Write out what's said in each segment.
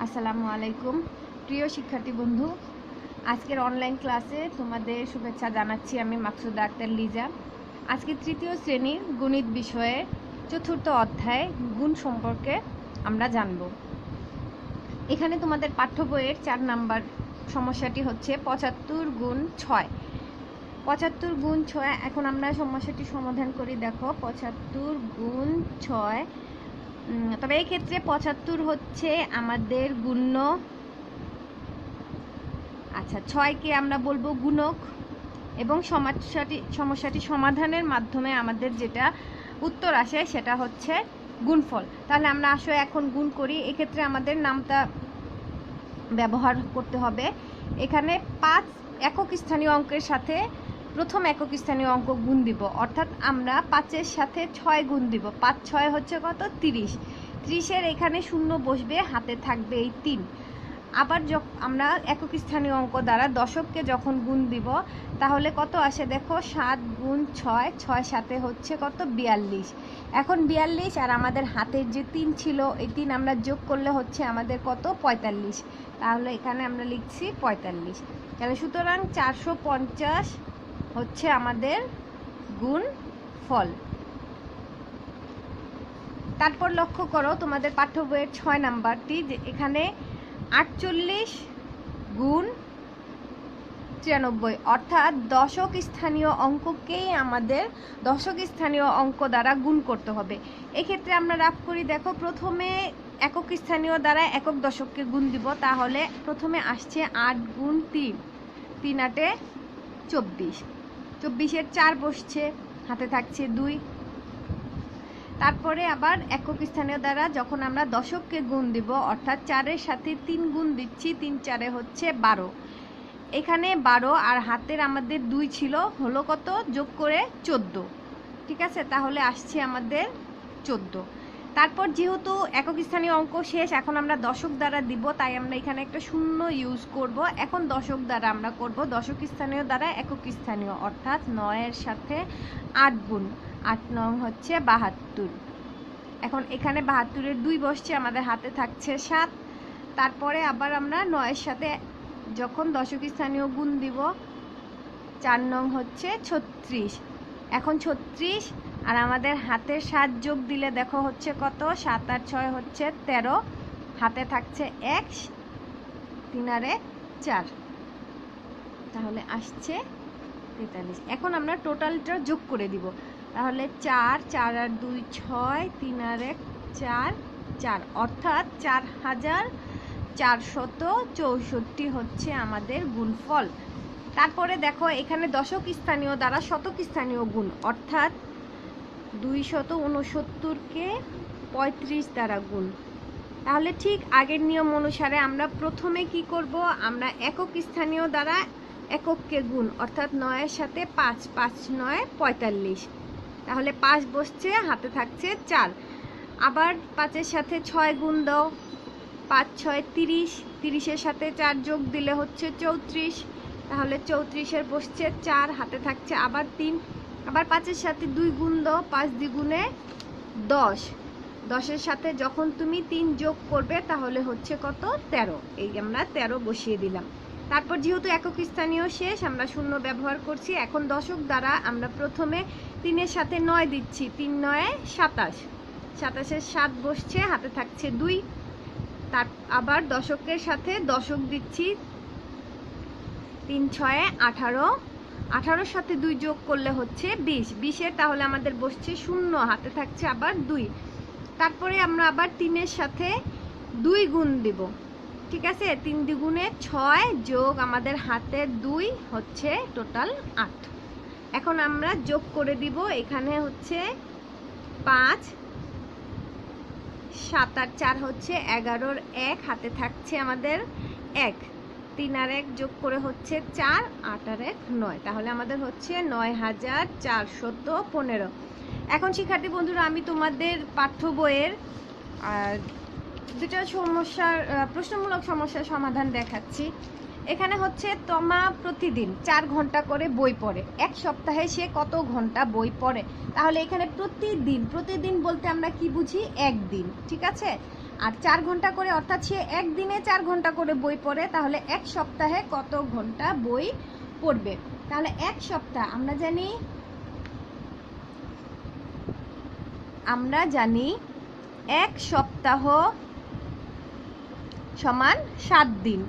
আসসালামু আলাইকুম প্রিয় শিক্ষার্থী বন্ধু, আজকের অনলাইন ক্লাসে তোমাদের শুভেচ্ছা জানাচ্ছি। আমি মাকসুদা আক্তার লিজা। আজকে তৃতীয় শ্রেণীর গণিত বিষয়ে চতুর্থ অধ্যায় গুণ সম্পর্কে আমরা জানব। এখানে তোমাদের পাঠ্য বইয়ের 4 নাম্বার সমস্যাটি হচ্ছে 75 গুণ 6। 75 গুণ 6। এখন আমরা সমস্যাটি সমাধান করি। দেখো 75 গুণ 6, তবে এই ক্ষেত্রে 75 হচ্ছে আমাদের গুণ্য। আচ্ছা, 6কে আমরা বলবো গুণক, এবং সমস্যাটি সমাধানের মাধ্যমে আমাদের যেটা উত্তর আসে সেটা হচ্ছে গুণফল। তাহলে আমরা আসলে এখন গুণ করি। এক্ষেত্রে আমাদের নামটা ব্যবহার করতে হবে। এখানে 5 একক স্থানীয় অঙ্কের সাথে প্রথম একক স্থানীয় অঙ্ক গুণ দিব, অর্থাৎ আমরা 5-এর সাথে 6 গুণ দিব। 5 6 হচ্ছে কত? 30। 30-এর এখানে শূন্য বসবে, হাতে থাকবে এই 3। আবার আমরা একক স্থানীয় অঙ্ক দ্বারা দশককে যখন গুণ দিব তাহলে কত আসে দেখো, 7 গুণ 6, 6 7 হচ্ছে কত? 42। এখন 42 আর আমাদের হাতের যে 3 ছিল, এই 3 আমরা যোগ করলে হচ্ছে আমাদের কত? 45। তাহলে এখানে আমরা লিখছি 45। তাহলে সুতরাং 450 হচ্ছে আমাদের গুণ ফল। তারপর লক্ষ্য করো তোমাদের পাঠ্য বইয়ের 6 নাম্বারটি, যে এখানে 48 গুণ 93, অর্থাৎ দশক স্থানীয় অঙ্ককেই আমাদের দশক স্থানীয় অঙ্ক দ্বারা গুণ করতে হবে। এক্ষেত্রে আমরা রাফ করি। দেখো প্রথমে একক স্থানীয় দ্বারা একক দশককে গুণ দিব, তাহলে প্রথমে আসছে 8 গুণ 3, 3 8 24। 24-এর 4 বসছে, হাতে থাকছে 2। তারপরে আবার একক স্থানীয় দ্বারা যখন আমরা দশককে গুণ দিব, অর্থাৎ 4-এর সাথে 3 গুণ দিচ্ছি, 3 4 হচ্ছে 12। এখানে 12 আর হাতের আমাদের 2 ছিল, হলো কত? যোগ করে 14। ঠিক আছে, তাহলে আসছে আমাদের 14। তারপর যেহেতু একক স্থানীয় অঙ্ক শেষ, এখন আমরা দশক দ্বারা দিব, তাই আমরা এখানে একটা শূন্য ইউজ করব। এখন দশক দ্বারা আমরা করব দশক স্থানীয় দ্বারা একক স্থানীয়, অর্থাৎ 9-এর সাথে 8 গুণ। 8 9 হচ্ছে 72। এখন এখানে 72-এর 2 বসছে, আমাদের হাতে থাকছে 7। তারপরে আবার আমরা 9-এর সাথে যখন দশক স্থানীয় গুণ দিব, 4 9 হচ্ছে 36। এখন 36 আর আমাদের হাতে 7 যোগ দিলে দেখো হচ্ছে কত? 7 আর 6 হচ্ছে 13, হাতে থাকছে 1, 3 আর 1 4, তাহলে আসছে 43। এখন আমরা টোটালটা যোগ করে দিব, তাহলে 4 4 আর 2 6, 3 আর 1 4 4, অর্থাৎ 4464 হচ্ছে আমাদের গুণফল। তারপরে দেখো এখানে দশক স্থানীয় দ্বারা শতক স্থানীয় গুণ, অর্থাৎ 269কে 35 দ্বারা গুণ। তাহলে ঠিক আগের নিয়ম অনুসারে আমরা প্রথমে কি করব, আমরা একক স্থানীয় দ্বারা একককে গুণ, অর্থাৎ 9-এর সাথে 5, 5 9 45। তাহলে 5 বসছে, হাতে থাকছে 4। আবার 5-এর সাথে 6 গুণ দাও, 5 6 30, 30-এর সাথে 4 যোগ দিলে হচ্ছে 34। তাহলে 34-এর বসছে 4, হাতে থাকছে আবার 3। আবার 5-এর সাথে 2 গুণ দাও, 5 দ্বিগুণে 10। 10-এর সাথে যখন তুমি 3 যোগ করবে তাহলে হচ্ছে কত? 13। এই আমরা 13 বসিয়ে দিলাম। তারপর যেহেতু একক স্থানীয় শেষ, আমরা শূন্য ব্যবহার করছি। এখন দশক দ্বারা আমরা প্রথমে 3-এর সাথে 9 দিচ্ছি, 3 9 27। 27-এর 7 বসছে, হাতে থাকছে 2। তার আবার দশকের সাথে দশক দিচ্ছি, 3 6 18। 18-র সাথে 2 যোগ করলে হচ্ছে 20। 20-এর তাহলে আমাদের বসছে 0, হাতে থাকছে আবার 2। তারপরে আমরা আবার 3-এর সাথে 2 গুণ দেব। ঠিক আছে, 3 দ্বিগুণে 6 যোগ আমাদের হাতের 2 হচ্ছে টোটাল 8। এখন আমরা যোগ করে দিব, এখানে হচ্ছে 5 7 আর 4 হচ্ছে 11-র 1, হাতে থাকছে আমাদের 1। 3 আর 1 যোগ করে হচ্ছে 4, 8 আর 1 9। তাহলে আমাদের হচ্ছে 9415। এখন শিক্ষার্থী বন্ধুরা, আমি তোমাদের পাঠ্য বইয়ের দুটো সমস্যার প্রশ্নমূলক সমস্যার সমাধান দেখাচ্ছি। এখানে হচ্ছে তমা প্রতিদিন 4 ঘন্টা করে বই পড়ে। এক সপ্তাহে সে কত ঘন্টা বই পড়ে? তাহলে এখানে প্রতিদিন, প্রতিদিন বলতে আমরা কি বুঝি? একদিন। ঠিক আছে, আর 4 ঘন্টা করে, অর্থাৎ সে একদিনে 4 ঘন্টা করে বই পড়ে, তাহলে এক সপ্তাহে কত ঘন্টা বই পড়বে? তাহলে এক সপ্তাহ আমরা জানি এক সপ্তাহ সমান 7 দিন,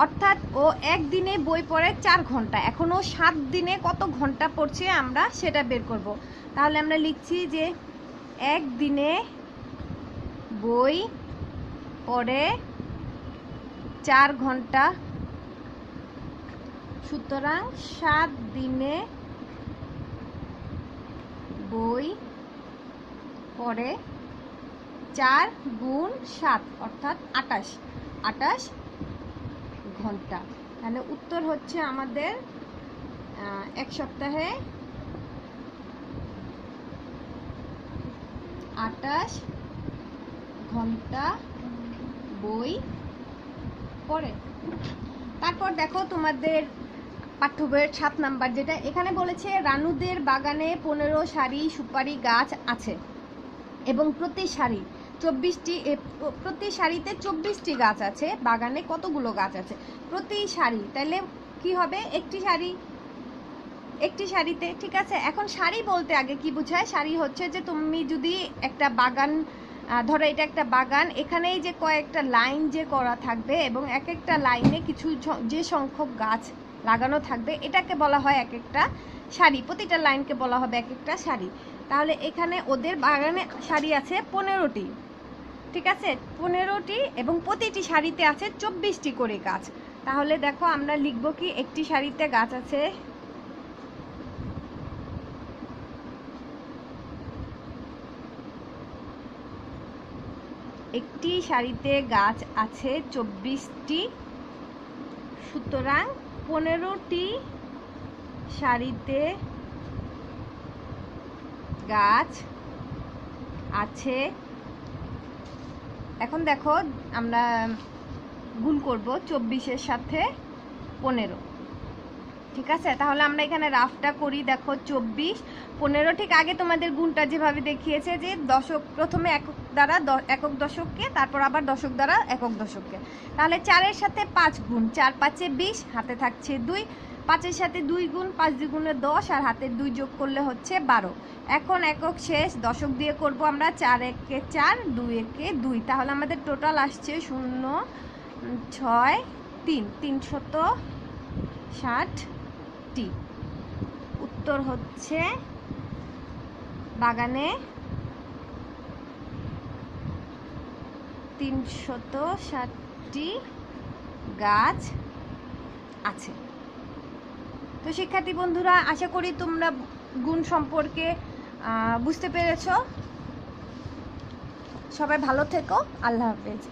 অর্থাৎ ও একদিনে বই পড়ে 4 ঘন্টা। এখন ও 7 দিনে কত ঘন্টা পড়ছে আমরা সেটা বের করব। তাহলে আমরা লিখছি যে একদিনে বই পড়ে 4 ঘন্টা, সুতরাং 7 দিনে বই পড়ে 4 গুণ 7 অর্থাৎ 28 ঘন্টা। তাহলে উত্তর হচ্ছে আমাদের এক সপ্তাহে 28 ঘন্টা বই পড়ে। তারপর দেখো তোমাদের পাঠ্য বইয়ের 7 নাম্বার, যেটা এখানে বলেছে রানুদের বাগানে 15 সারি সুপারি গাছ আছে এবং প্রতি সারিতে 24টি গাছ আছে। বাগানে কতগুলো গাছ আছে? প্রতি সারি, তাহলে কি হবে? একটি সারিতে, ঠিক আছে। এখন সারি বলতে আগে কি বোঝায়? সারি হচ্ছে যে তুমি যদি একটা বাগান ধরো, এটা একটা বাগান, এখানেই যে কয়েকটা লাইন যে করা থাকবে এবং এক একটা লাইনে কিছু যে সংখ্যক গাছ লাগানো থাকবে, এটাকে বলা হয় এক একটা সারি। প্রতিটা লাইনকে বলা হবে এক একটা সারি। তাহলে এখানে ওদের বাগানে সারি আছে 15টি, ঠিক আছে, 15টি, এবং প্রতিটি সারিতে আছে 24টি করে গাছ। তাহলে দেখো আমরা লিখব কি? একটি সারিতে গাছ আছে, একটি সারিতে গাছ আছে 24টি, সুতরাং 15টি সারিতে গাছ আছে। এখন দেখো আমরা গুণ করব 24-এর সাথে 15, ঠিক আছে। তাহলে আমরা এখানে রাফটা করি। দেখো 24 15, ঠিক আগে তোমাদের গুণটা যেভাবে দেখিয়েছে যে দশক, প্রথমে একক দ্বারা একক দশককে, তারপর আবার দশক দ্বারা একক দশককে। তাহলে 4-এর সাথে 5 গুণ, 4 5 20, হাতে থাকছে 2, 5-এর সাথে 2 গুণ, 5 2 গুণে 10, আর হাতে 2 যোগ করলে হচ্ছে 12। এখন একক শেষ, দশক দিয়ে করব আমরা। 4 1 4, 2 1 2, তাহলে আমাদের টোটাল আসছে 0 6 3, 360টি। উত্তর হচ্ছে বাগানে 360টি গাছ আছে। তো শিক্ষার্থী বন্ধুরা, আশা করি তোমরা গুণ সম্পর্কে বুঝতে পেরেছো। সবাই ভালো থেকো। আল্লাহ হাফেজ।